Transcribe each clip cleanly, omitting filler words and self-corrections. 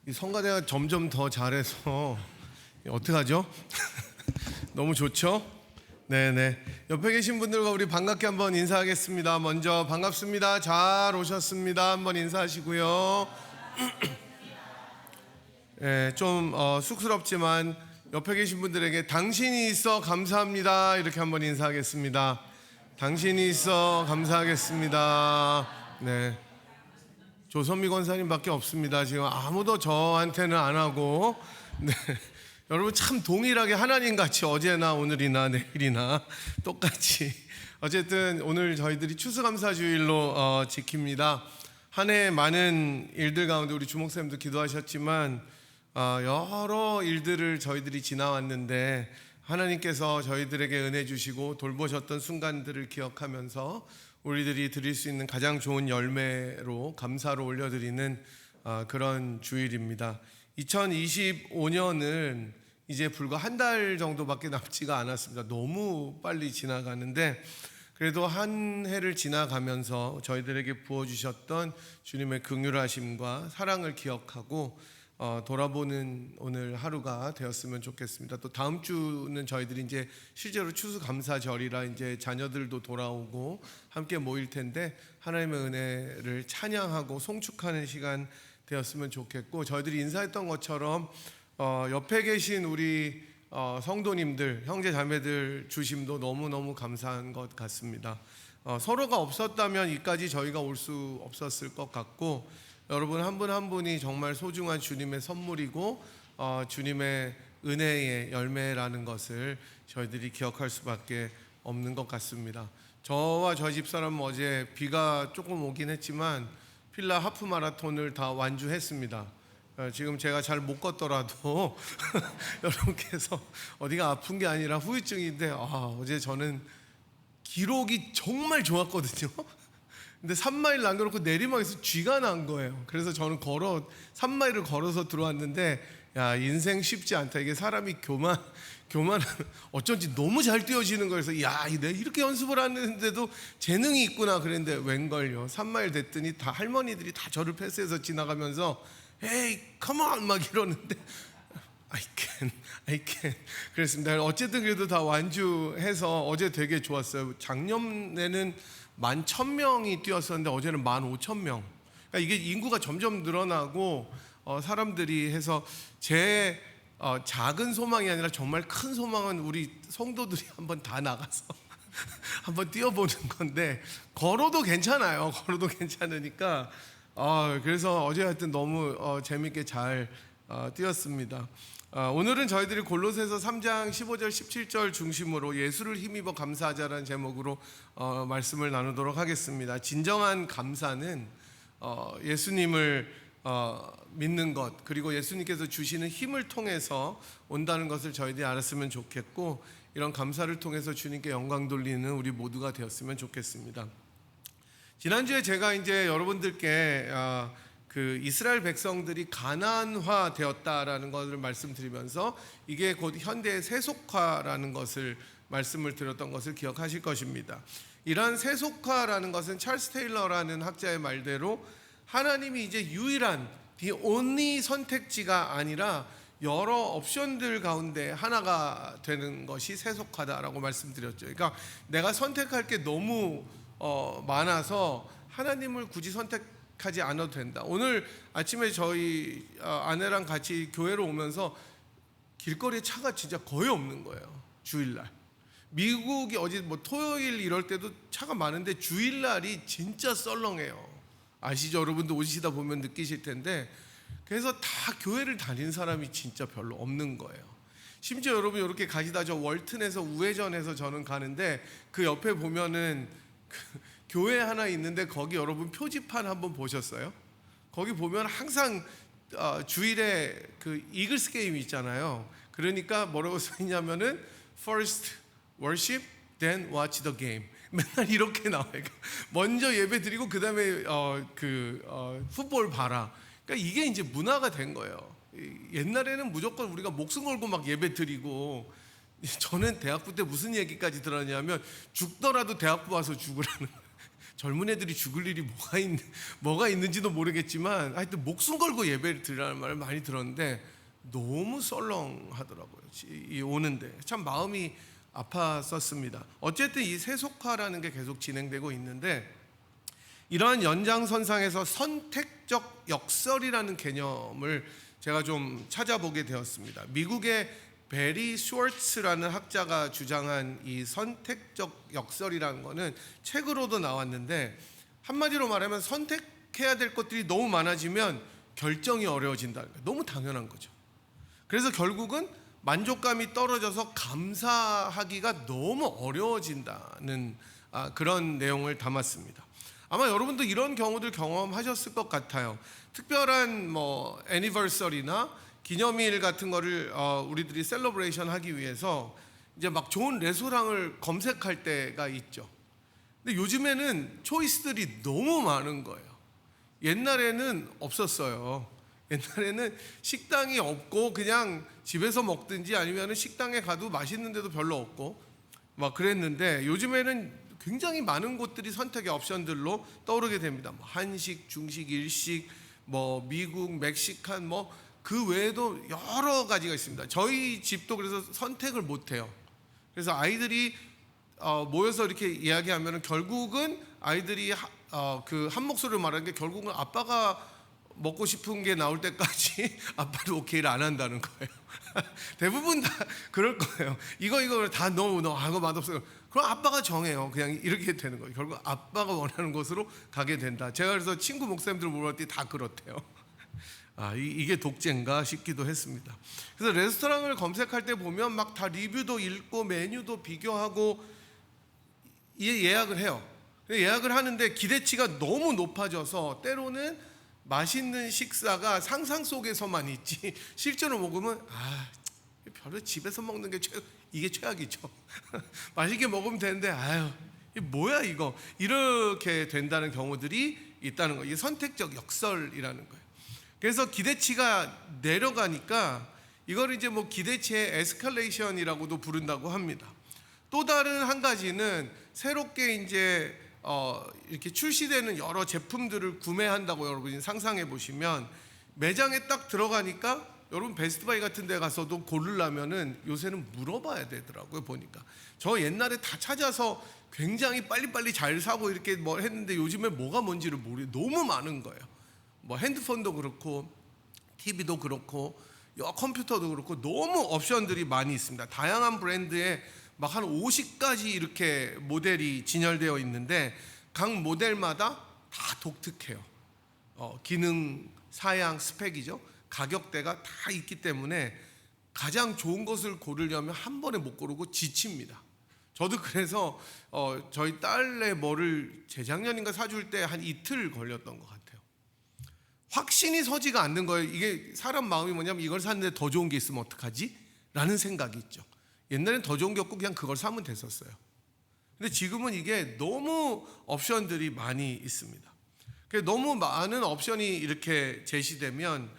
이 성가대가 점점 더 잘해서 어떡하죠? 너무 좋죠? 네네. 옆에 계신 분들과 우리 반갑게 한번 인사하겠습니다. 먼저 반갑습니다. 잘 오셨습니다. 한번 인사하시고요. 네, 좀 쑥스럽지만 옆에 계신 분들에게 당신이 있어 감사합니다. 이렇게 한번 인사하겠습니다. 당신이 있어 감사하겠습니다. 네. 조선미 권사님밖에 없습니다. 지금 아무도 저한테는 안 하고, 네. 여러분 참 동일하게 하나님같이 어제나 오늘이나 내일이나 똑같이 어쨌든 오늘 저희들이 추수감사주일로 지킵니다. 한 해 많은 일들 가운데 우리 주목사님도 기도하셨지만 여러 일들을 저희들이 지나왔는데 하나님께서 저희들에게 은혜 주시고 돌보셨던 순간들을 기억하면서 우리들이 드릴 수 있는 가장 좋은 열매로 감사로 올려드리는 그런 주일입니다. 2025년은 이제 불과 한 달 정도밖에 남지가 않았습니다. 너무 빨리 지나가는데 그래도 한 해를 지나가면서 저희들에게 부어주셨던 주님의 긍휼하심과 사랑을 기억하고 돌아보는 오늘 하루가 되었으면 좋겠습니다. 또 다음 주는 저희들이 이제 실제로 추수감사절이라 이제 자녀들도 돌아오고 함께 모일 텐데 하나님의 은혜를 찬양하고 송축하는 시간 되었으면 좋겠고 저희들이 인사했던 것처럼 옆에 계신 우리 성도님들, 형제 자매들 주심도 너무너무 감사한 것 같습니다. 서로가 없었다면 이까지 저희가 올 수 없었을 것 같고 여러분 한 분 한 분이 정말 소중한 주님의 선물이고 주님의 은혜의 열매라는 것을 저희들이 기억할 수밖에 없는 것 같습니다. 저와 저희 집사람은 어제 비가 조금 오긴 했지만 필라 하프 마라톤을 다 완주했습니다. 지금 제가 잘 못 걷더라도 여러분께서 어디가 아픈 게 아니라 후유증인데 어제 저는 기록이 정말 좋았거든요. 근데 3마일 남겨놓고 내리막에서 쥐가 난 거예요. 그래서 저는 3마일을 걸어서 들어왔는데 야 인생 쉽지 않다. 이게 사람이 교만 어쩐지 너무 잘 뛰어지는 거여서 야 내가 이렇게 연습을 하는데도 재능이 있구나 그랬는데 웬걸요. 3마일 됐더니 다 할머니들이 다 저를 패스해서 지나가면서 에이 come on 막 이러는데 I can 그랬습니다. 어쨌든 그래도 다 완주해서 어제 되게 좋았어요. 작년에는 11,000명이 뛰었었는데 어제는 15,000명. 그러니까 이게 인구가 점점 늘어나고 사람들이 해서 제 작은 소망이 아니라 정말 큰 소망은 우리 성도들이 한번 다 나가서 한번 뛰어보는 건데 걸어도 괜찮아요. 걸어도 괜찮으니까 그래서 어제 하여튼 너무 재밌게 잘 뛰었습니다. 오늘은 저희들이 골로새서 3장 15절 17절 중심으로 예수를 힘입어 감사하자라는 제목으로 말씀을 나누도록 하겠습니다. 진정한 감사는 예수님을 믿는 것 그리고 예수님께서 주시는 힘을 통해서 온다는 것을 저희들이 알았으면 좋겠고 이런 감사를 통해서 주님께 영광 돌리는 우리 모두가 되었으면 좋겠습니다. 지난주에 제가 이제 여러분들께 그 이스라엘 백성들이 가나안화 되었다라는 것을 말씀드리면서 이게 곧 현대의 세속화라는 것을 말씀을 드렸던 것을 기억하실 것입니다. 이러한 세속화라는 것은 찰스 테일러라는 학자의 말대로 하나님이 이제 유일한 the only 선택지가 아니라 여러 옵션들 가운데 하나가 되는 것이 세속화다라고 말씀드렸죠. 그러니까 내가 선택할 게 너무 많아서 하나님을 굳이 선택하지 않아도 된다. 오늘 아침에 저희 아내랑 같이 교회로 오면서 길거리에 차가 진짜 거의 없는 거예요. 주일날 미국이 어제 뭐 토요일 이럴 때도 차가 많은데 주일날이 진짜 썰렁해요. 아시죠? 여러분도 오시다 보면 느끼실 텐데 그래서 다 교회를 다닌 사람이 진짜 별로 없는 거예요. 심지어 여러분 이렇게 가시다 저 월튼에서 우회전해서 저는 가는데 그 옆에 보면은 교회 하나 있는데 거기 여러분 표지판 한번 보셨어요? 거기 보면 항상 주일에 그 이글스 게임 있잖아요. 그러니까 뭐라고 써 있냐면은 First worship, then watch the game. 맨날 이렇게 나와요. 먼저 예배 드리고 그 다음에 풋볼 봐라. 그러니까 이게 이제 문화가 된 거예요. 옛날에는 무조건 우리가 목숨 걸고 막 예배 드리고 저는 대학부 때 무슨 얘기까지 들었냐면 죽더라도 대학부 와서 죽으라는 거예요. 젊은 애들이 죽을 일이 뭐가 있는지도 모르겠지만 하여튼 목숨 걸고 예배를 드리라는 말을 많이 들었는데 너무 썰렁하더라고요. 이 오는데 참 마음이 아팠었습니다. 어쨌든 이 세속화라는 게 계속 진행되고 있는데 이러한 연장선상에서 선택적 역설이라는 개념을 제가 좀 찾아보게 되었습니다. 미국의 베리 슈월츠라는 학자가 주장한 이 선택적 역설이라는 거는 책으로도 나왔는데 한마디로 말하면 선택해야 될 것들이 너무 많아지면 결정이 어려워진다는 거예요. 너무 당연한 거죠. 그래서 결국은 만족감이 떨어져서 감사하기가 너무 어려워진다는 그런 내용을 담았습니다. 아마 여러분도 이런 경우들 경험하셨을 것 같아요. 특별한 애니버서리나 기념일 같은 거를 우리들이 셀러브레이션 하기 위해서 이제 막 좋은 레스토랑을 검색할 때가 있죠. 근데 요즘에는 초이스들이 너무 많은 거예요. 옛날에는 없었어요. 옛날에는 식당이 없고 그냥 집에서 먹든지 아니면 식당에 가도 맛있는 데도 별로 없고 막 그랬는데 요즘에는 굉장히 많은 곳들이 선택의 옵션들로 떠오르게 됩니다. 한식, 중식, 일식, 미국, 멕시칸 그 외에도 여러 가지가 있습니다. 저희 집도 그래서 선택을 못 해요. 그래서 아이들이 모여서 이렇게 이야기하면 결국은 아이들이 그 한 목소리로 말하는 게 결국은 아빠가 먹고 싶은 게 나올 때까지 아빠도 오케이를 안 한다는 거예요. 대부분 다 그럴 거예요. 이거 다 너무 이거 맛없어요. 그럼 아빠가 정해요. 그냥 이렇게 되는 거예요. 결국 아빠가 원하는 곳으로 가게 된다. 제가 그래서 친구 목사님들 물어봤더니 다 그렇대요. 이게 독재인가 싶기도 했습니다. 그래서 레스토랑을 검색할 때 보면 막 다 리뷰도 읽고 메뉴도 비교하고 예약을 해요. 예약을 하는데 기대치가 너무 높아져서 때로는 맛있는 식사가 상상 속에서만 있지 실제로 먹으면 별로 집에서 먹는 게 이게 최악이죠. 맛있게 먹으면 되는데 이게 뭐야 이거 이렇게 된다는 경우들이 있다는 거예요. 이게 선택적 역설이라는 거예요. 그래서 기대치가 내려가니까 이걸 이제 기대치의 에스컬레이션이라고도 부른다고 합니다. 또 다른 한 가지는 새롭게 이제 이렇게 출시되는 여러 제품들을 구매한다고 여러분이 상상해 보시면 매장에 딱 들어가니까 여러분 베스트바이 같은 데 가서도 고르려면은 요새는 물어봐야 되더라고요. 보니까 저 옛날에 다 찾아서 굉장히 빨리빨리 잘 사고 이렇게 했는데 요즘에 뭐가 뭔지를 모르겠어요. 너무 많은 거예요. 핸드폰도 그렇고 TV도 그렇고 컴퓨터도 그렇고 너무 옵션들이 많이 있습니다. 다양한 브랜드에 막 한 50가지 이렇게 모델이 진열되어 있는데 각 모델마다 다 독특해요. 기능, 사양, 스펙이죠. 가격대가 다 있기 때문에 가장 좋은 것을 고르려면 한 번에 못 고르고 지칩니다. 저도 그래서 저희 딸의 뭐를 재작년인가 사줄 때 한 이틀 걸렸던 것 같아요. 확신이 서지가 않는 거예요. 이게 사람 마음이 뭐냐면 이걸 샀는데 더 좋은 게 있으면 어떡하지? 라는 생각이 있죠. 옛날엔 더 좋은 게 없고 그냥 그걸 사면 됐었어요. 근데 지금은 이게 너무 옵션들이 많이 있습니다. 너무 많은 옵션이 이렇게 제시되면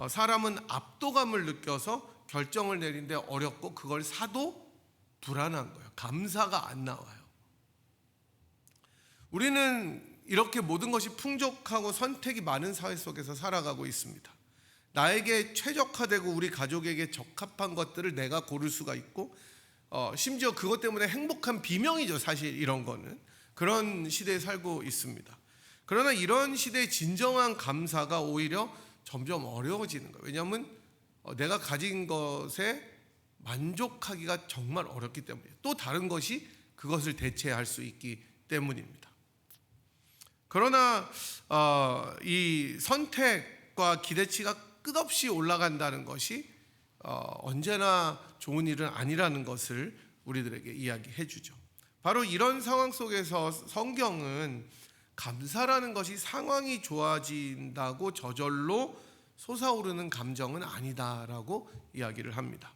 사람은 압도감을 느껴서 결정을 내리는데 어렵고 그걸 사도 불안한 거예요. 감사가 안 나와요. 우리는 이렇게 모든 것이 풍족하고 선택이 많은 사회 속에서 살아가고 있습니다. 나에게 최적화되고 우리 가족에게 적합한 것들을 내가 고를 수가 있고 심지어 그것 때문에 행복한 비명이죠. 사실 이런 거는 그런 시대에 살고 있습니다. 그러나 이런 시대의 진정한 감사가 오히려 점점 어려워지는 거예요. 왜냐하면 내가 가진 것에 만족하기가 정말 어렵기 때문이에요. 또 다른 것이 그것을 대체할 수 있기 때문입니다. 그러나 이 선택과 기대치가 끝없이 올라간다는 것이 언제나 좋은 일은 아니라는 것을 우리들에게 이야기해 주죠. 바로 이런 상황 속에서 성경은 감사라는 것이 상황이 좋아진다고 저절로 솟아오르는 감정은 아니다라고 이야기를 합니다.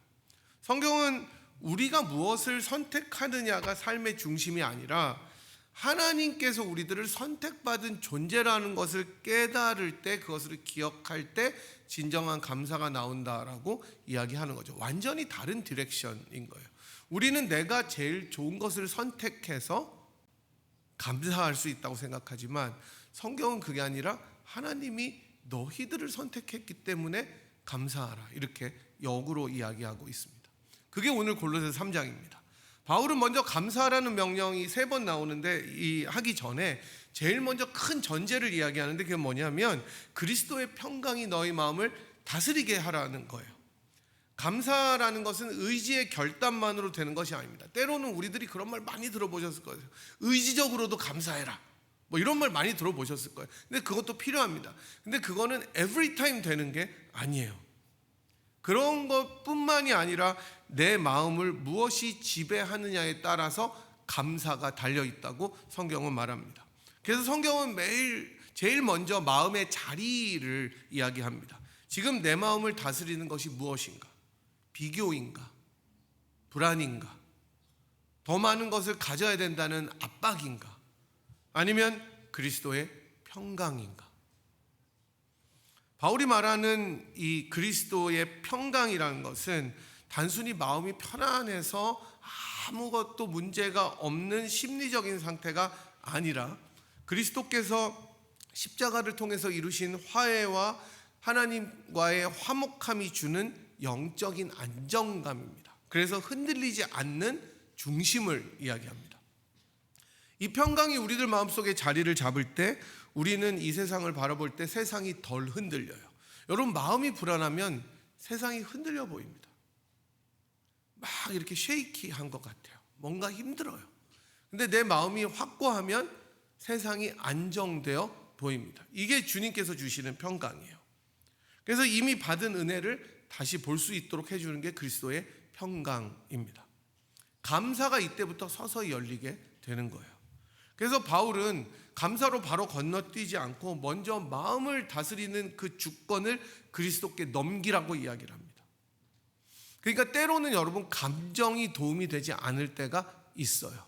성경은 우리가 무엇을 선택하느냐가 삶의 중심이 아니라 하나님께서 우리들을 선택받은 존재라는 것을 깨달을 때, 그것을 기억할 때 진정한 감사가 나온다라고 이야기하는 거죠. 완전히 다른 디렉션인 거예요. 우리는 내가 제일 좋은 것을 선택해서 감사할 수 있다고 생각하지만 성경은 그게 아니라 하나님이 너희들을 선택했기 때문에 감사하라, 이렇게 역으로 이야기하고 있습니다. 그게 오늘 골로새 3장입니다. 바울은 먼저 감사하라는 명령이 3번 나오는데 이 하기 전에 제일 먼저 큰 전제를 이야기하는데 그게 뭐냐면 그리스도의 평강이 너희 마음을 다스리게 하라는 거예요. 감사라는 것은 의지의 결단만으로 되는 것이 아닙니다. 때로는 우리들이 그런 말 많이 들어보셨을 거예요. 의지적으로도 감사해라, 뭐 이런 말 많이 들어보셨을 거예요. 근데 그것도 필요합니다. 근데 그거는 every time 되는 게 아니에요. 그런 것뿐만이 아니라 내 마음을 무엇이 지배하느냐에 따라서 감사가 달려있다고 성경은 말합니다. 그래서 성경은 매일 제일 먼저 마음의 자리를 이야기합니다. 지금 내 마음을 다스리는 것이 무엇인가? 비교인가? 불안인가? 더 많은 것을 가져야 된다는 압박인가? 아니면 그리스도의 평강인가? 바울이 말하는 이 그리스도의 평강이라는 것은 단순히 마음이 편안해서 아무것도 문제가 없는 심리적인 상태가 아니라 그리스도께서 십자가를 통해서 이루신 화해와 하나님과의 화목함이 주는 영적인 안정감입니다. 그래서 흔들리지 않는 중심을 이야기합니다. 이 평강이 우리들 마음속에 자리를 잡을 때 우리는 이 세상을 바라볼 때 세상이 덜 흔들려요. 여러분, 마음이 불안하면 세상이 흔들려 보입니다. 막 이렇게 쉐이키한 것 같아요. 뭔가 힘들어요. 근데 내 마음이 확고하면 세상이 안정되어 보입니다. 이게 주님께서 주시는 평강이에요. 그래서 이미 받은 은혜를 다시 볼 수 있도록 해주는 게 그리스도의 평강입니다. 감사가 이때부터 서서히 열리게 되는 거예요. 그래서 바울은 감사로 바로 건너뛰지 않고 먼저 마음을 다스리는 그 주권을 그리스도께 넘기라고 이야기를 합니다. 그러니까 때로는 여러분 감정이 도움이 되지 않을 때가 있어요.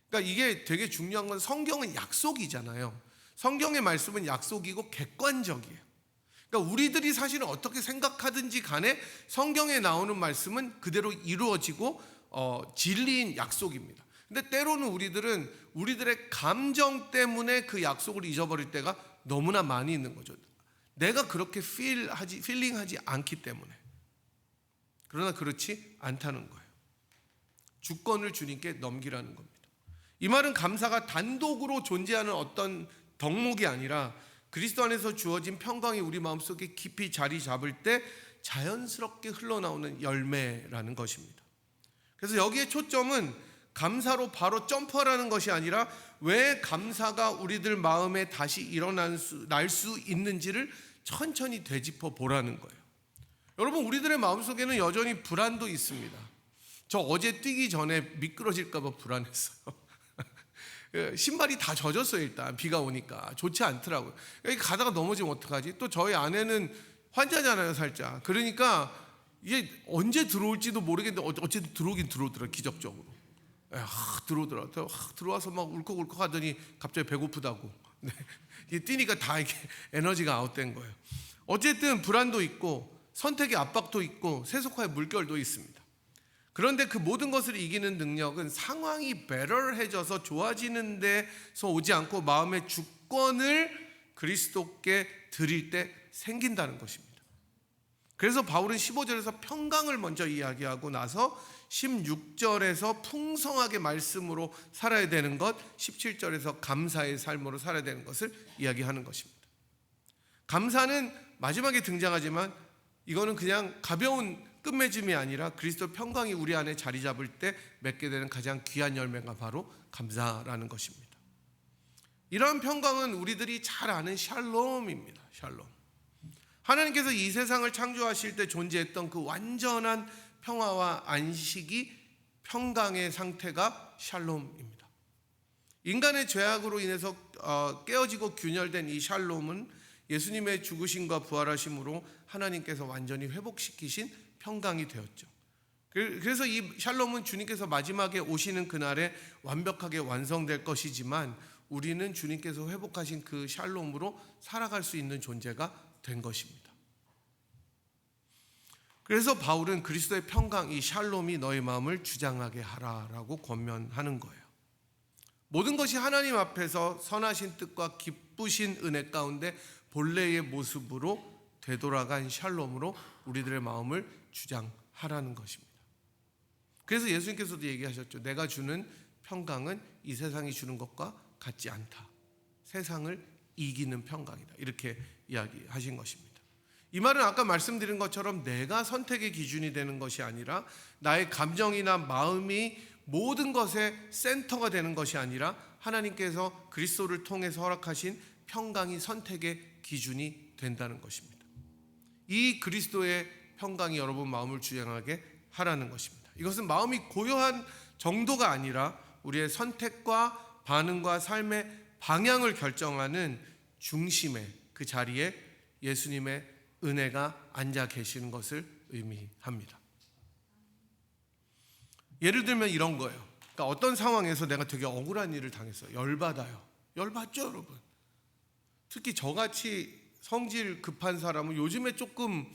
그러니까 이게 되게 중요한 건 성경은 약속이잖아요. 성경의 말씀은 약속이고 객관적이에요. 그러니까 우리들이 사실은 어떻게 생각하든지 간에 성경에 나오는 말씀은 그대로 이루어지고 진리인 약속입니다. 근데 때로는 우리들은 우리들의 감정 때문에 그 약속을 잊어버릴 때가 너무나 많이 있는 거죠. 내가 그렇게 필링하지 않기 때문에. 그러나 그렇지 않다는 거예요. 주권을 주님께 넘기라는 겁니다. 이 말은 감사가 단독으로 존재하는 어떤 덕목이 아니라 그리스도 안에서 주어진 평강이 우리 마음속에 깊이 자리 잡을 때 자연스럽게 흘러나오는 열매라는 것입니다. 그래서 여기에 초점은 감사로 바로 점프하라는 것이 아니라 왜 감사가 우리들 마음에 다시 일어날 수 있는지를 천천히 되짚어 보라는 거예요. 여러분, 우리들의 마음속에는 여전히 불안도 있습니다. 저 어제 뛰기 전에 미끄러질까 봐 불안했어요. 신발이 다 젖었어요. 일단 비가 오니까 좋지 않더라고요. 여기 가다가 넘어지면 어떡하지? 또 저희 아내는 환자잖아요, 살짝. 그러니까 이게 언제 들어올지도 모르겠는데 어쨌든 들어오긴 들어오더라, 기적적으로. 들어오더라. 들어와서 막 울컥울컥 하더니 갑자기 배고프다고. 네. 뛰니까 다 이게 에너지가 아웃된 거예요. 어쨌든 불안도 있고 선택의 압박도 있고 세속화의 물결도 있습니다. 그런데 그 모든 것을 이기는 능력은 상황이 better해져서 좋아지는 데서 오지 않고 마음의 주권을 그리스도께 드릴 때 생긴다는 것입니다. 그래서 바울은 15절에서 평강을 먼저 이야기하고 나서 16절에서 풍성하게 말씀으로 살아야 되는 것, 17절에서 감사의 삶으로 살아야 되는 것을 이야기하는 것입니다. 감사는 마지막에 등장하지만 이거는 그냥 가벼운 끝맺음이 아니라 그리스도 평강이 우리 안에 자리 잡을 때 맺게 되는 가장 귀한 열매가 바로 감사라는 것입니다. 이러한 평강은 우리들이 잘 아는 샬롬입니다. 샬롬. 하나님께서 이 세상을 창조하실 때 존재했던 그 완전한 평화와 안식이 평강의 상태가 샬롬입니다. 인간의 죄악으로 인해서 깨어지고 균열된 이 샬롬은 예수님의 죽으심과 부활하심으로 하나님께서 완전히 회복시키신 평강이 되었죠. 그래서 이 샬롬은 주님께서 마지막에 오시는 그날에 완벽하게 완성될 것이지만 우리는 주님께서 회복하신 그 샬롬으로 살아갈 수 있는 존재가 된 것입니다. 그래서 바울은 그리스도의 평강, 이 샬롬이 너의 마음을 주장하게 하라라고 권면하는 거예요. 모든 것이 하나님 앞에서 선하신 뜻과 기쁘신 은혜 가운데 본래의 모습으로 되돌아간 샬롬으로 우리들의 마음을 주장하라는 것입니다. 그래서 예수님께서도 얘기하셨죠. 내가 주는 평강은 이 세상이 주는 것과 같지 않다. 세상을 이기는 평강이다. 이렇게 이야기하신 것입니다. 이 말은 아까 말씀드린 것처럼 내가 선택의 기준이 되는 것이 아니라 나의 감정이나 마음이 모든 것의 센터가 되는 것이 아니라 하나님께서 그리스도를 통해서 허락하신 평강이 선택의 기준이 된다는 것입니다. 이 그리스도의 평강이 여러분 마음을 주장하게 하라는 것입니다. 이것은 마음이 고요한 정도가 아니라 우리의 선택과 반응과 삶의 방향을 결정하는 중심의 그 자리에 예수님의 은혜가 앉아 계시는 것을 의미합니다. 예를 들면 이런 거예요. 그러니까 어떤 상황에서 내가 되게 억울한 일을 당했어요. 열받아요. 열받죠, 여러분? 특히 저같이 성질 급한 사람은 요즘에 조금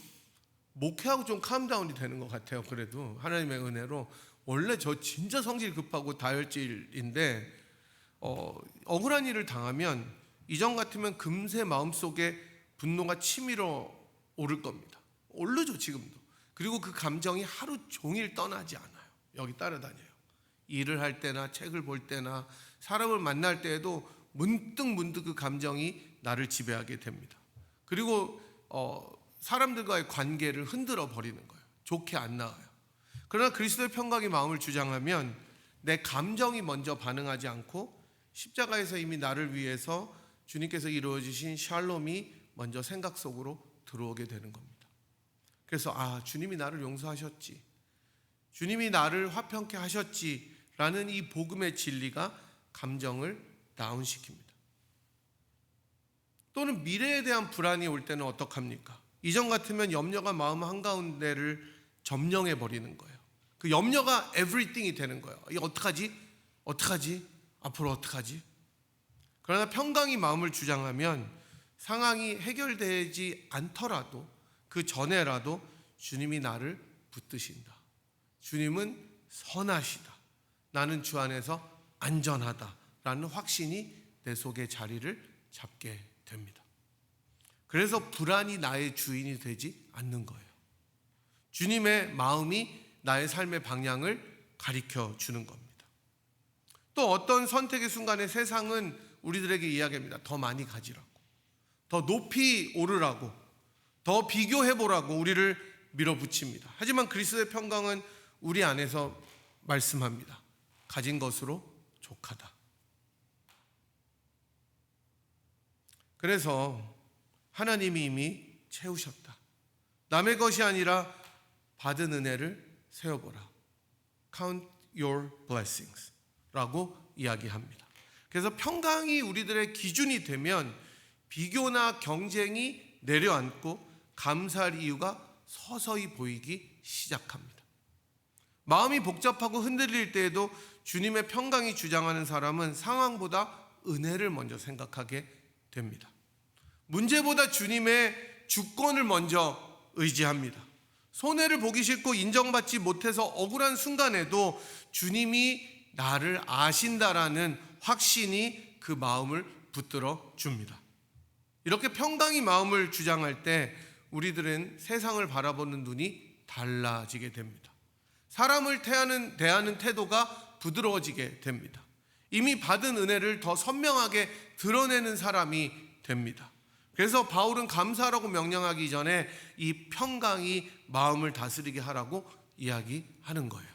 목회하고 좀 캄다운이 되는 것 같아요. 그래도 하나님의 은혜로. 원래 저 진짜 성질 급하고 다혈질인데 억울한 일을 당하면 이전 같으면 금세 마음속에 분노가 치밀어 오를 겁니다. 오르죠, 지금도. 그리고 그 감정이 하루 종일 떠나지 않아요. 여기 따라다녀요. 일을 할 때나 책을 볼 때나 사람을 만날 때에도 문득 그 감정이 나를 지배하게 됩니다. 그리고 사람들과의 관계를 흔들어 버리는 거예요. 좋게 안 나와요. 그러나 그리스도의 평강이 마음을 주장하면 내 감정이 먼저 반응하지 않고 십자가에서 이미 나를 위해서 주님께서 이루어주신 샬롬이 먼저 생각 속으로 들어오게 되는 겁니다. 그래서 주님이 나를 용서하셨지, 주님이 나를 화평케 하셨지라는 이 복음의 진리가 감정을 다운시킵니다. 또는 미래에 대한 불안이 올 때는 어떡합니까? 이전 같으면 염려가 마음 한가운데를 점령해 버리는 거예요. 그 염려가 everything이 되는 거예요. 이거 어떡하지? 앞으로 어떡하지? 그러나 평강이 마음을 주장하면 상황이 해결되지 않더라도 그 전에라도 주님이 나를 붙드신다. 주님은 선하시다. 나는 주 안에서 안전하다라는 확신이 내 속에 자리를 잡게 됩니다. 그래서 불안이 나의 주인이 되지 않는 거예요. 주님의 마음이 나의 삶의 방향을 가리켜 주는 겁니다. 또 어떤 선택의 순간에 세상은 우리들에게 이야기합니다. 더 많이 가지라고, 더 높이 오르라고, 더 비교해보라고 우리를 밀어붙입니다. 하지만 그리스도의 평강은 우리 안에서 말씀합니다. 가진 것으로 족하다. 그래서 하나님이 이미 채우셨다. 남의 것이 아니라 받은 은혜를 세어보라. Count your blessings 라고 이야기합니다. 그래서 평강이 우리들의 기준이 되면 비교나 경쟁이 내려앉고 감사할 이유가 서서히 보이기 시작합니다. 마음이 복잡하고 흔들릴 때에도 주님의 평강이 주장하는 사람은 상황보다 은혜를 먼저 생각하게 됩니다. 문제보다 주님의 주권을 먼저 의지합니다. 손해를 보기 싫고 인정받지 못해서 억울한 순간에도 주님이 나를 아신다라는 확신이 그 마음을 붙들어 줍니다. 이렇게 평강이 마음을 주장할 때 우리들은 세상을 바라보는 눈이 달라지게 됩니다. 사람을 대하는 태도가 부드러워지게 됩니다. 이미 받은 은혜를 더 선명하게 드러내는 사람이 됩니다. 그래서 바울은 감사라고 명령하기 전에 이 평강이 마음을 다스리게 하라고 이야기하는 거예요.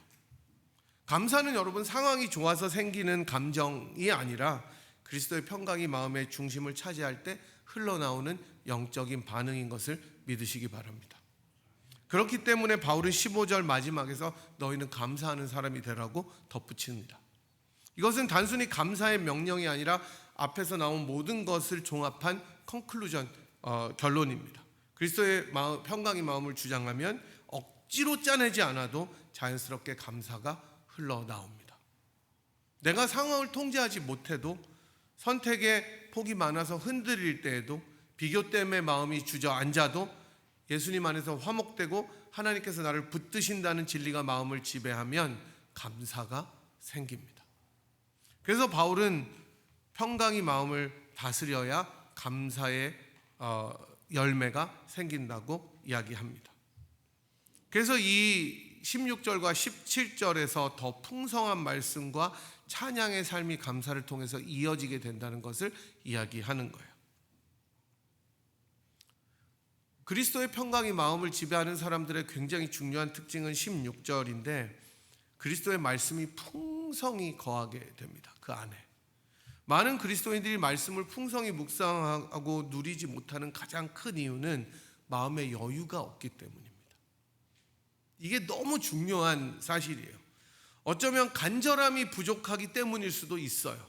감사는 여러분 상황이 좋아서 생기는 감정이 아니라 그리스도의 평강이 마음의 중심을 차지할 때 흘러나오는 영적인 반응인 것을 믿으시기 바랍니다. 그렇기 때문에 바울은 15절 마지막에서 너희는 감사하는 사람이 되라고 덧붙입니다. 이것은 단순히 감사의 명령이 아니라 앞에서 나온 모든 것을 종합한 컨클루전, 결론입니다. 그리스도의 평강이 마음을 주장하면 억지로 짜내지 않아도 자연스럽게 감사가 흘러나옵니다. 내가 상황을 통제하지 못해도 선택에 폭이 많아서 흔들릴 때에도 비교 때문에 마음이 주저앉아도 예수님 안에서 화목되고 하나님께서 나를 붙드신다는 진리가 마음을 지배하면 감사가 생깁니다. 그래서 바울은 평강이 마음을 다스려야 감사의 열매가 생긴다고 이야기합니다. 그래서 이 16절과 17절에서 더 풍성한 말씀과 찬양의 삶이 감사를 통해서 이어지게 된다는 것을 이야기하는 거예요. 그리스도의 평강이 마음을 지배하는 사람들의 굉장히 중요한 특징은 16절인데 그리스도의 말씀이 풍성히 거하게 됩니다. 그 안에. 많은 그리스도인들이 말씀을 풍성히 묵상하고 누리지 못하는 가장 큰 이유는 마음의 여유가 없기 때문입니다. 이게 너무 중요한 사실이에요. 어쩌면 간절함이 부족하기 때문일 수도 있어요.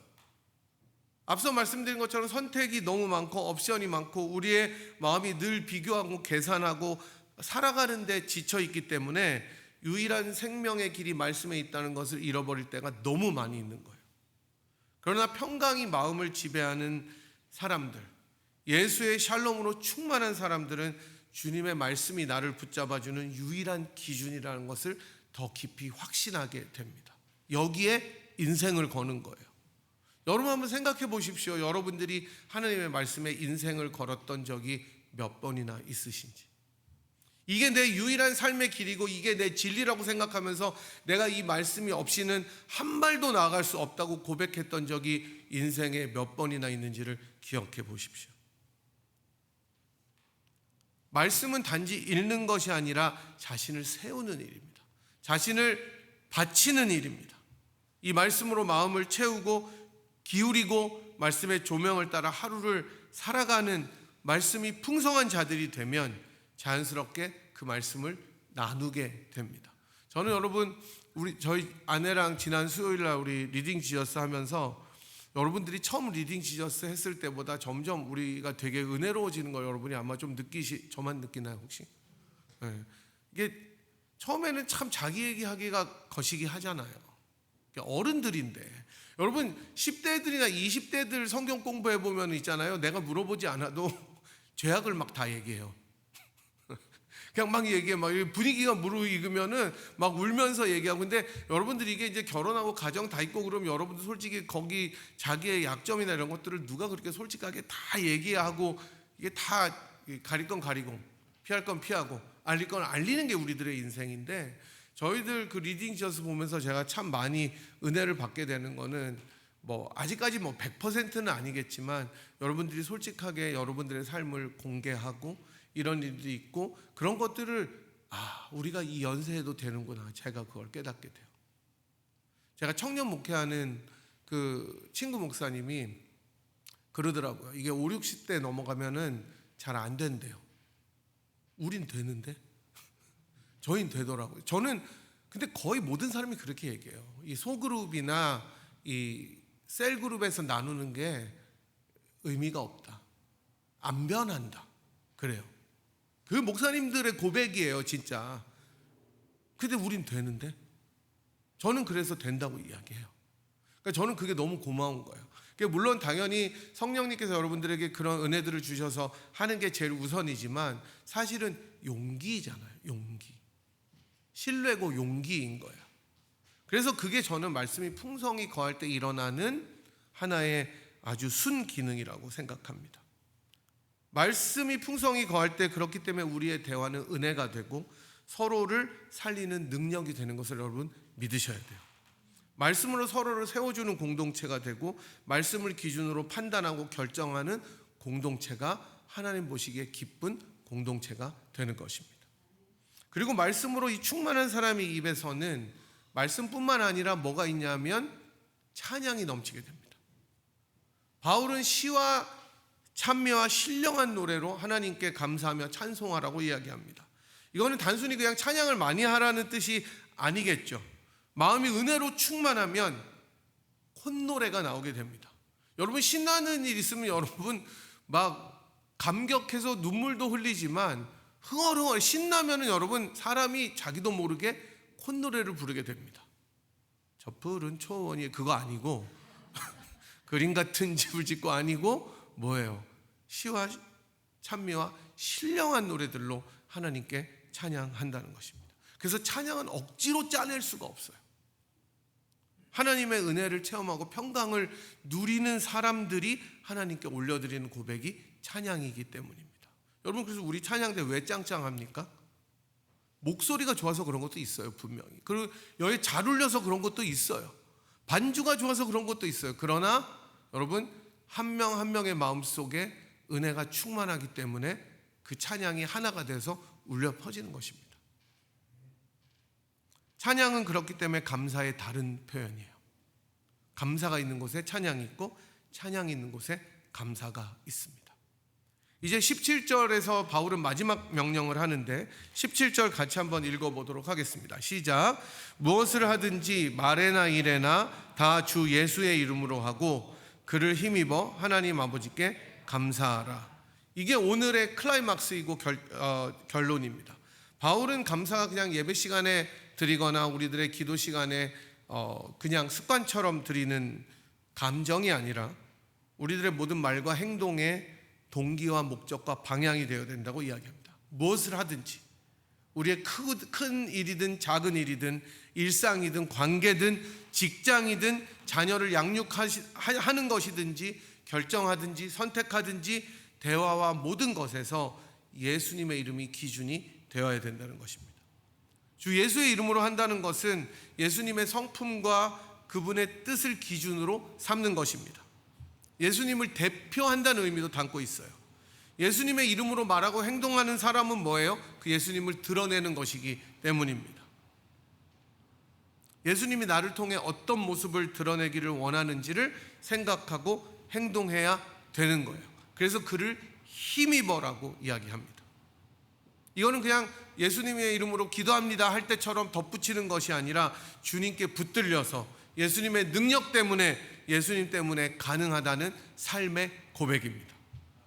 앞서 말씀드린 것처럼 선택이 너무 많고 옵션이 많고 우리의 마음이 늘 비교하고 계산하고 살아가는데 지쳐있기 때문에 유일한 생명의 길이 말씀에 있다는 것을 잃어버릴 때가 너무 많이 있는 거예요. 그러나 평강이 마음을 지배하는 사람들, 예수의 샬롬으로 충만한 사람들은 주님의 말씀이 나를 붙잡아주는 유일한 기준이라는 것을 더 깊이 확신하게 됩니다. 여기에 인생을 거는 거예요. 여러분 한번 생각해 보십시오. 여러분들이 하나님의 말씀에 인생을 걸었던 적이 몇 번이나 있으신지. 이게 내 유일한 삶의 길이고 이게 내 진리라고 생각하면서 내가 이 말씀이 없이는 한 발도 나아갈 수 없다고 고백했던 적이 인생에 몇 번이나 있는지를 기억해 보십시오. 말씀은 단지 읽는 것이 아니라 자신을 세우는 일입니다. 자신을 바치는 일입니다. 이 말씀으로 마음을 채우고 기울이고 말씀의 조명을 따라 하루를 살아가는 말씀이 풍성한 자들이 되면 자연스럽게 그 말씀을 나누게 됩니다. 저는 여러분 저희 아내랑 지난 수요일 날 우리 리딩 지저스 하면서 여러분들이 처음 리딩 지저스 했을 때보다 점점 우리가 되게 은혜로워지는 걸 여러분이 아마 좀 저만 느끼나요 혹시? 네. 이게 처음에는 참 자기 얘기하기가 거시기 하잖아요. 어른들인데 여러분 10대들이나 20대들 성경 공부해 보면 있잖아요. 내가 물어보지 않아도 죄악을 막 다 얘기해요. 그냥 막 얘기해. 막 분위기가 무르익으면은 막 울면서 얘기하고. 근데 여러분들이 이게 이제 결혼하고 가정 다 있고 그러면 여러분들 솔직히 거기 자기의 약점이나 이런 것들을 누가 그렇게 솔직하게 다 얘기하고 이게 다 가릴 건 가리고 피할 건 피하고 알릴 건 알리는 게 우리들의 인생인데 저희들 그 리딩 지어서 보면서 제가 참 많이 은혜를 받게 되는 거는 뭐 아직까지 뭐 100%는 아니겠지만 여러분들이 솔직하게 여러분들의 삶을 공개하고 이런 일들이 있고 그런 것들을 우리가 이 연세에도 되는구나 제가 그걸 깨닫게 돼요. 제가 청년 목회하는 그 친구 목사님이 그러더라고요. 이게 5, 60대 넘어가면은 잘 안 된대요. 우린 되는데? 저희는 되더라고요. 저는 근데 거의 모든 사람이 그렇게 얘기해요. 이 소그룹이나 이 셀그룹에서 나누는 게 의미가 없다. 안 변한다. 그래요. 그 목사님들의 고백이에요, 진짜. 근데 우린 되는데? 저는 그래서 된다고 이야기해요. 그러니까 저는 그게 너무 고마운 거예요. 물론 당연히 성령님께서 여러분들에게 그런 은혜들을 주셔서 하는 게 제일 우선이지만 사실은 용기잖아요. 용기. 신뢰고 용기인 거예요. 그래서 그게 저는 말씀이 풍성히 거할 때 일어나는 하나의 아주 순기능이라고 생각합니다. 말씀이 풍성히 거할 때 그렇기 때문에 우리의 대화는 은혜가 되고 서로를 살리는 능력이 되는 것을 여러분 믿으셔야 돼요. 말씀으로 서로를 세워주는 공동체가 되고 말씀을 기준으로 판단하고 결정하는 공동체가 하나님 보시기에 기쁜 공동체가 되는 것입니다. 그리고 말씀으로 이 충만한 사람의 입에서는 말씀뿐만 아니라 뭐가 있냐면 찬양이 넘치게 됩니다. 바울은 시와 찬미와 신령한 노래로 하나님께 감사하며 찬송하라고 이야기합니다. 이거는 단순히 그냥 찬양을 많이 하라는 뜻이 아니겠죠. 마음이 은혜로 충만하면 콧노래가 나오게 됩니다. 여러분 신나는 일 있으면 여러분 막 감격해서 눈물도 흘리지만 흥얼흥얼 신나면은 여러분 사람이 자기도 모르게 콧노래를 부르게 됩니다. 저 푸른 초원이 그거 아니고 그림 같은 집을 짓고 아니고 뭐예요? 시와 찬미와 신령한 노래들로 하나님께 찬양한다는 것입니다. 그래서 찬양은 억지로 짜낼 수가 없어요. 하나님의 은혜를 체험하고 평강을 누리는 사람들이 하나님께 올려드리는 고백이 찬양이기 때문입니다. 여러분, 그래서 우리 찬양대 왜 짱짱합니까? 목소리가 좋아서 그런 것도 있어요, 분명히. 그리고 여기 잘 울려서 그런 것도 있어요. 반주가 좋아서 그런 것도 있어요. 그러나 여러분, 한 명 한 명의 마음속에 은혜가 충만하기 때문에 그 찬양이 하나가 돼서 울려 퍼지는 것입니다. 찬양은 그렇기 때문에 감사의 다른 표현이에요. 감사가 있는 곳에 찬양이 있고 찬양이 있는 곳에 감사가 있습니다. 이제 17절에서 바울은 마지막 명령을 하는데 17절 같이 한번 읽어보도록 하겠습니다. 시작. 무엇을 하든지 말에나 일에나 다 주 예수의 이름으로 하고 그를 힘입어 하나님 아버지께 감사하라. 이게 오늘의 클라이막스이고 결론입니다. 바울은 감사가 그냥 예배 시간에 드리거나 우리들의 기도 시간에 그냥 습관처럼 드리는 감정이 아니라 우리들의 모든 말과 행동의 동기와 목적과 방향이 되어야 된다고 이야기합니다. 무엇을 하든지 우리의 큰 일이든 작은 일이든 일상이든 관계든 직장이든 자녀를 양육하는 것이든지 결정하든지 선택하든지 대화와 모든 것에서 예수님의 이름이 기준이 되어야 된다는 것입니다. 주 예수의 이름으로 한다는 것은 예수님의 성품과 그분의 뜻을 기준으로 삼는 것입니다. 예수님을 대표한다는 의미도 담고 있어요. 예수님의 이름으로 말하고 행동하는 사람은 뭐예요? 그 예수님을 드러내는 것이기 때문입니다. 예수님이 나를 통해 어떤 모습을 드러내기를 원하는지를 생각하고 행동해야 되는 거예요. 그래서 그를 힘입어라고 이야기합니다. 이거는 그냥 예수님의 이름으로 기도합니다 할 때처럼 덧붙이는 것이 아니라 주님께 붙들려서 예수님의 능력 때문에, 예수님 때문에 가능하다는 삶의 고백입니다.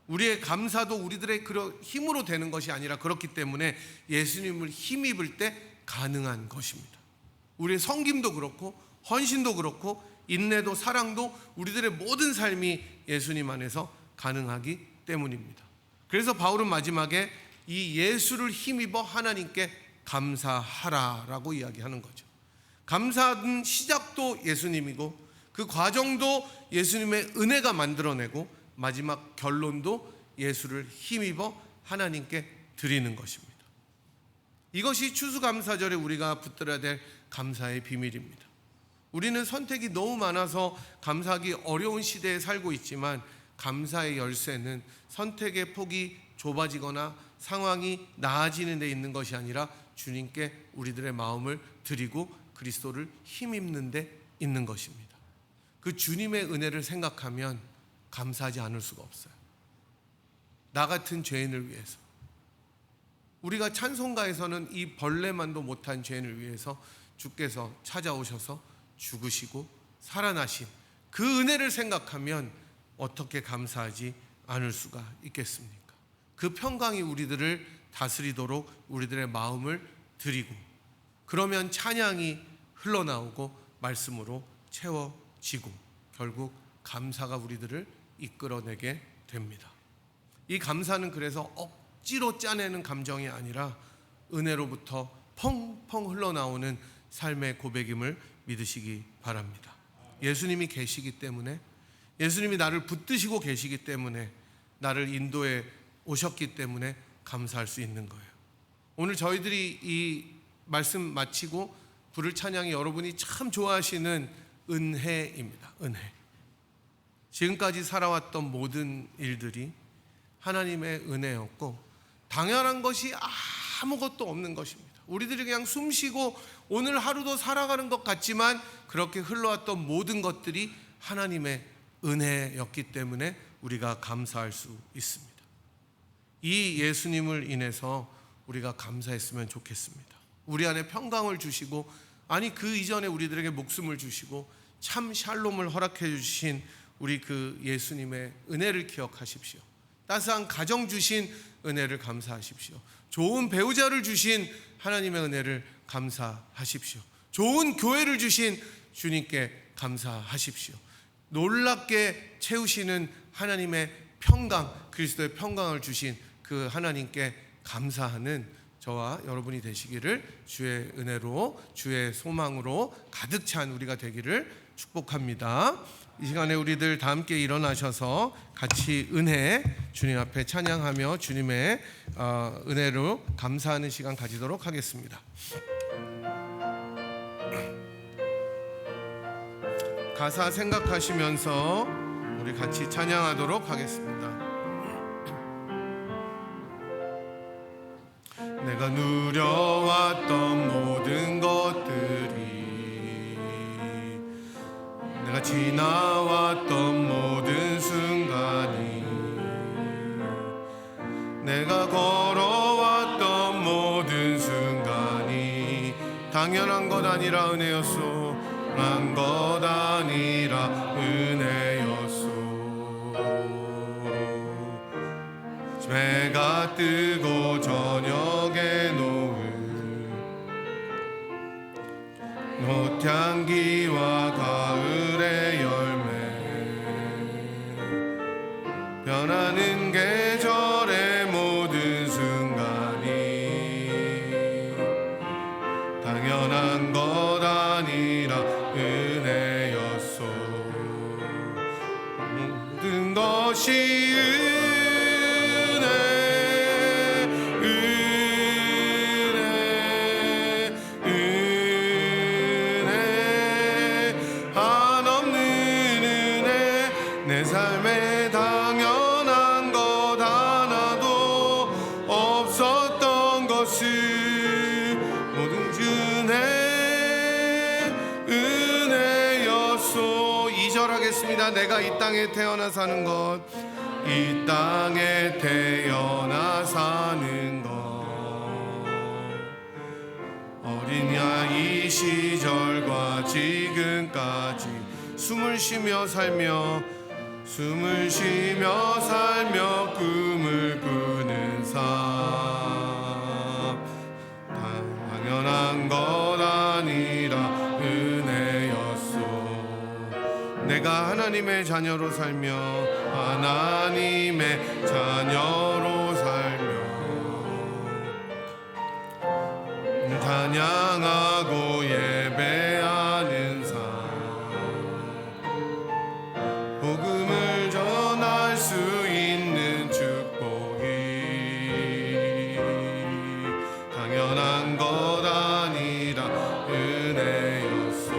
우리의 감사도 우리들의 힘으로 되는 것이 아니라 그렇기 때문에 예수님을 힘입을 때 가능한 것입니다. 우리의 섬김도 그렇고 헌신도 그렇고 인내도 사랑도 우리들의 모든 삶이 예수님 안에서 가능하기 때문입니다. 그래서 바울은 마지막에 이 예수를 힘입어 하나님께 감사하라라고 이야기하는 거죠. 감사는 시작도 예수님이고 그 과정도 예수님의 은혜가 만들어내고 마지막 결론도 예수를 힘입어 하나님께 드리는 것입니다. 이것이 추수감사절에 우리가 붙들어야 될 감사의 비밀입니다. 우리는 선택이 너무 많아서 감사하기 어려운 시대에 살고 있지만 감사의 열쇠는 선택의 폭이 좁아지거나 상황이 나아지는 데 있는 것이 아니라 주님께 우리들의 마음을 드리고 그리스도를 힘입는 데 있는 것입니다. 그 주님의 은혜를 생각하면 감사하지 않을 수가 없어요. 나 같은 죄인을 위해서, 우리가 찬송가에서는 이 벌레만도 못한 죄인을 위해서 주께서 찾아오셔서 죽으시고 살아나신 그 은혜를 생각하면 어떻게 감사하지 않을 수가 있겠습니까? 그 평강이 우리들을 다스리도록 우리들의 마음을 드리고, 그러면 찬양이 흘러나오고 말씀으로 채워지고 결국 감사가 우리들을 이끌어내게 됩니다. 이 감사는 그래서 억지로 짜내는 감정이 아니라 은혜로부터 펑펑 흘러나오는 삶의 고백임을 믿으시기 바랍니다. 예수님이 계시기 때문에, 예수님이 나를 붙드시고 계시기 때문에, 나를 인도해 오셨기 때문에 감사할 수 있는 거예요. 오늘 저희들이 이 말씀 마치고 부를 찬양이 여러분이 참 좋아하시는 은혜입니다. 은혜. 지금까지 살아왔던 모든 일들이 하나님의 은혜였고 당연한 것이 아무것도 없는 것입니다. 우리들이 그냥 숨 쉬고 오늘 하루도 살아가는 것 같지만 그렇게 흘러왔던 모든 것들이 하나님의 은혜였기 때문에 우리가 감사할 수 있습니다. 이 예수님을 인해서 우리가 감사했으면 좋겠습니다. 우리 안에 평강을 주시고, 아니 그 이전에 우리들에게 목숨을 주시고 참 샬롬을 허락해 주신 우리 그 예수님의 은혜를 기억하십시오. 따스한 가정 주신 은혜를 감사하십시오. 좋은 배우자를 주신 하나님의 은혜를 감사하십시오. 좋은 교회를 주신 주님께 감사하십시오. 놀랍게 채우시는 하나님의 평강, 그리스도의 평강을 주신 그 하나님께 감사하는 저와 여러분이 되시기를 주의 은혜로 주의 소망으로 가득 찬 우리가 되기를 축복합니다. 이 시간에 우리들 다 함께 일어나셔서 같이 은혜 주님 앞에 찬양하며 주님의 은혜로 감사하는 시간 가지도록 하겠습니다. 가사 생각하시면서 우리 같이 찬양하도록 하겠습니다. 내가 누려왔던 모든 것들이, 내가 지나왔던 모든 순간이, 내가 걸어왔던 모든 순간이 당연한 것 아니라 은혜였소. 난 것 아니라 은혜였소. 해가 뜨고 저녁의 노을, 꽃향기와 가을의 열매, 변하는 계절의 모든 순간이 당연한 것 아니라 은혜였소. 모든 것이 내 삶에 당연한 것 하나도 없었던 것을 모든 은혜였소. 2절 하겠습니다. 내가 이 땅에 태어나 사는 것, 이 땅에 태어나 사는 것, 어린 나이 시절과 지금까지 숨을 쉬며 살며 꿈을 꾸는 삶, 당연한 것 아니라 은혜였소. 내가 하나님의 자녀로 살며 찬양하고 예배하는 삶, 복음을 전할 수 있는 축복이 당연한 것 아니라 은혜였소.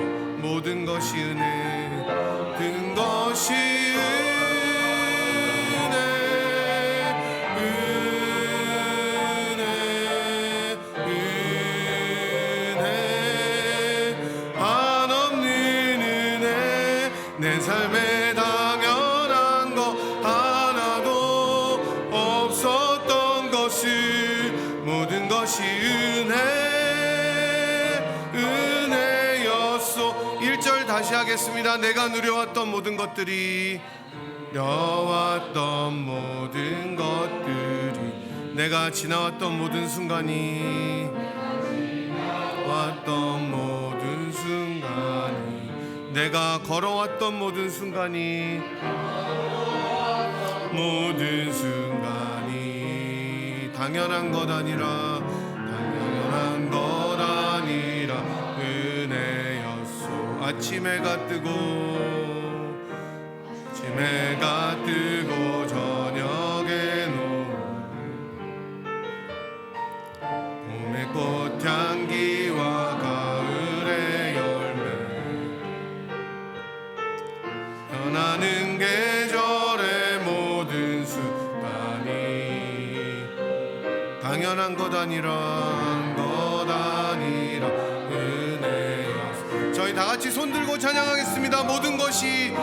모든 것이 은혜, 모든 것이 내 삶에 당연한 것 하나도 없었던 것을 모든 것이 은혜였소. 1절 다시 하겠습니다. 내가 누려왔던 모든 것들이, 내가 지나왔던 모든 순간이, 내가 걸어왔던 모든 순간이 당연한 것 아니라 은혜였소. 아침 해가 뜨고 저녁의 노을, 봄의 꽃향기와 가을의 열매, 변하는 계절의 모든 순간이 당연한 것 아니라 은혜였소. 저희 다 같이 손 들고 찬양하겠습니다. 모든 것이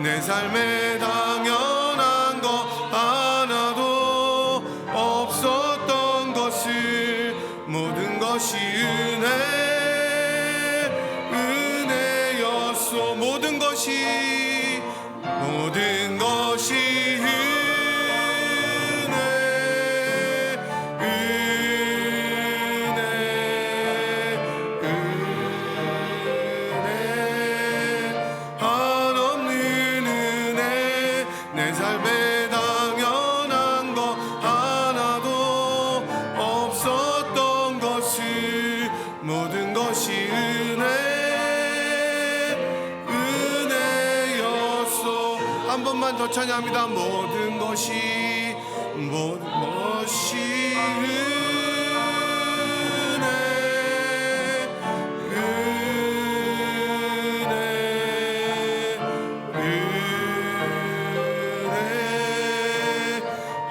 내 삶에 당연한 것 하나도 없었던 것을 모든 것이 은혜였소. 모든 것이 은혜 번만 더 찬양합니다. 모든 것이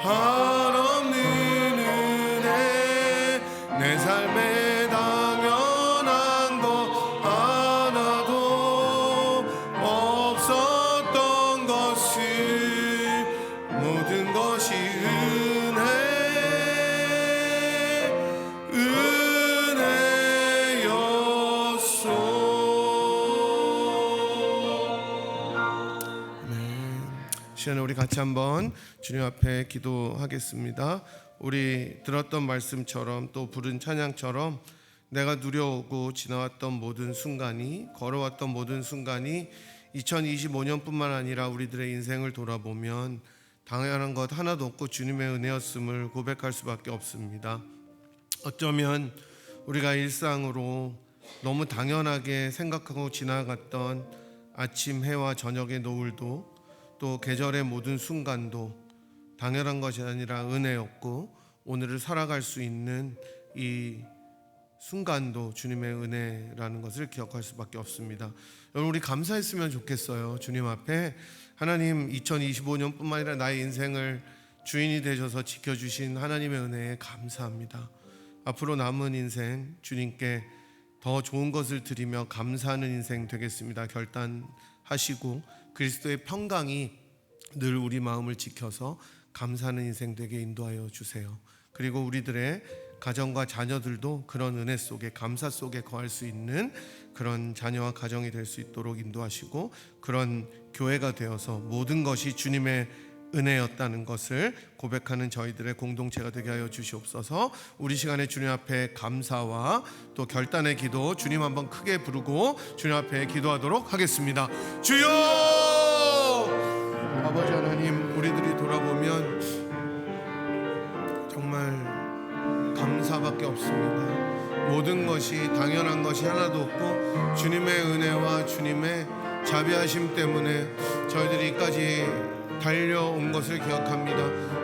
한없는 은혜 내 삶에 당연한 것 하나도 없었던 것을 모든 것이 은혜였소. 시간에 우리 같이 한번 주님 앞에 기도하겠습니다. 우리 들었던 말씀처럼 또 부른 찬양처럼 내가 누려오고 지나왔던 모든 순간이, 걸어왔던 모든 순간이 2025년뿐만 아니라 우리들의 인생을 돌아보면 당연한 것 하나도 없고 주님의 은혜였음을 고백할 수밖에 없습니다. 어쩌면 우리가 일상으로 너무 당연하게 생각하고 지나갔던 아침 해와 저녁의 노을도 또 계절의 모든 순간도 당연한 것이 아니라 은혜였고, 오늘을 살아갈 수 있는 이 순간도 주님의 은혜라는 것을 기억할 수밖에 없습니다. 여러분, 우리 감사했으면 좋겠어요. 주님 앞에 하나님 2025년뿐만 아니라 나의 인생을 주인이 되셔서 지켜주신 하나님의 은혜에 감사합니다. 앞으로 남은 인생 주님께 더 좋은 것을 드리며 감사하는 인생 되겠습니다. 결단하시고 그리스도의 평강이 늘 우리 마음을 지켜서 감사하는 인생 되게 인도하여 주세요. 그리고 우리들의 가정과 자녀들도 그런 은혜 속에, 감사 속에 거할 수 있는 그런 자녀와 가정이 될 수 있도록 인도하시고, 그런 교회가 되어서 모든 것이 주님의 은혜였다는 것을 고백하는 저희들의 공동체가 되게 하여 주시옵소서. 우리 시간에 주님 앞에 감사와 또 결단의 기도 주님 한번 크게 부르고 주님 앞에 기도하도록 하겠습니다. 주여! 아버지 하나님, 우리들이 돌아보면 정말 감사밖에 없습니다. 모든 것이 당연한 것이 하나도 없고 주님의 은혜와 주님의 자비하심 때문에 저희들이 이까지 달려온 것을 기억합니다.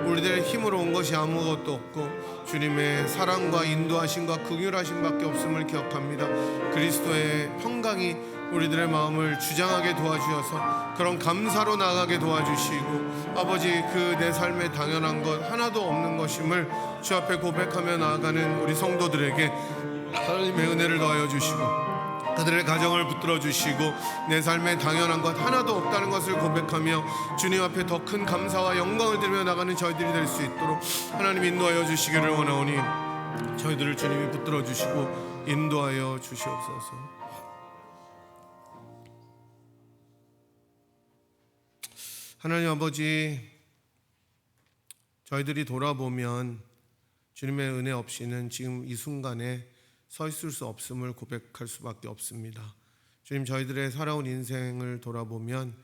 우리들의 힘으로 온 것이 아무것도 없고 주님의 사랑과 인도하심과 긍휼하심밖에 없음을 기억합니다. 그리스도의 평강이 우리들의 마음을 주장하게 도와주셔서 그런 감사로 나가게 도와주시고, 아버지 그 내 삶에 당연한 것 하나도 없는 것임을 주 앞에 고백하며 나아가는 우리 성도들에게 하나님의 은혜를 더하여 주시고 그들의 가정을 붙들어 주시고 내 삶에 당연한 것 하나도 없다는 것을 고백하며 주님 앞에 더 큰 감사와 영광을 드리며 나가는 저희들이 될 수 있도록 하나님 인도하여 주시기를 원하오니 저희들을 주님이 붙들어 주시고 인도하여 주시옵소서. 하나님 아버지, 저희들이 돌아보면 주님의 은혜 없이는 지금 이 순간에 서 있을 수 없음을 고백할 수밖에 없습니다. 주님, 저희들의 살아온 인생을 돌아보면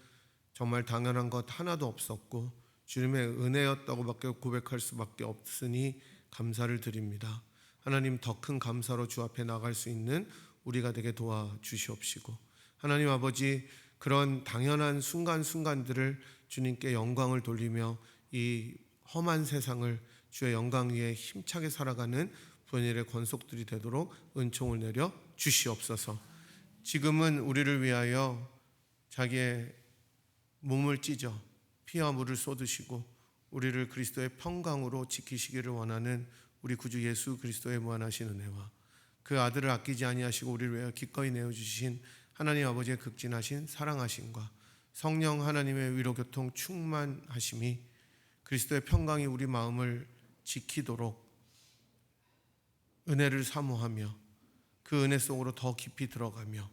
정말 당연한 것 하나도 없었고 주님의 은혜였다고밖에 고백할 수밖에 없으니 감사를 드립니다. 하나님, 더 큰 감사로 주 앞에 나갈 수 있는 우리가 되게 도와주시옵시고, 하나님 아버지, 그런 당연한 순간순간들을 주님께 영광을 돌리며 이 험한 세상을 주의 영광 위에 힘차게 살아가는 본인의 권속들이 되도록 은총을 내려 주시옵소서. 지금은 우리를 위하여 자기의 몸을 찢어 피와 물을 쏟으시고 우리를 그리스도의 평강으로 지키시기를 원하는 우리 구주 예수 그리스도의 무한하신 은혜와 그 아들을 아끼지 아니하시고 우리를 위하여 기꺼이 내어주신 하나님 아버지의 극진하신 사랑하심과 성령 하나님의 위로교통 충만하심이 그리스도의 평강이 우리 마음을 지키도록 은혜를 사모하며 그 은혜 속으로 더 깊이 들어가며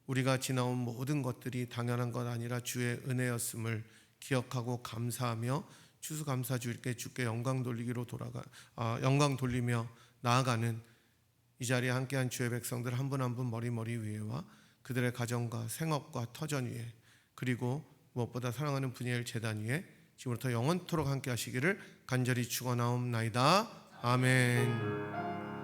우리가 지나온 모든 것들이 당연한 것 아니라 주의 은혜였음을 기억하고 감사하며 추수감사주일께 주께 영광 돌리기로 영광 돌리며 나아가는 이 자리에 함께한 주의 백성들 한 분 한 분 머리 위에와 그들의 가정과 생업과 터전 위에, 그리고 무엇보다 사랑하는 분이엘 제단 위에 지금부터 영원토록 함께 하시기를 간절히 축원하옵나이다. 아멘.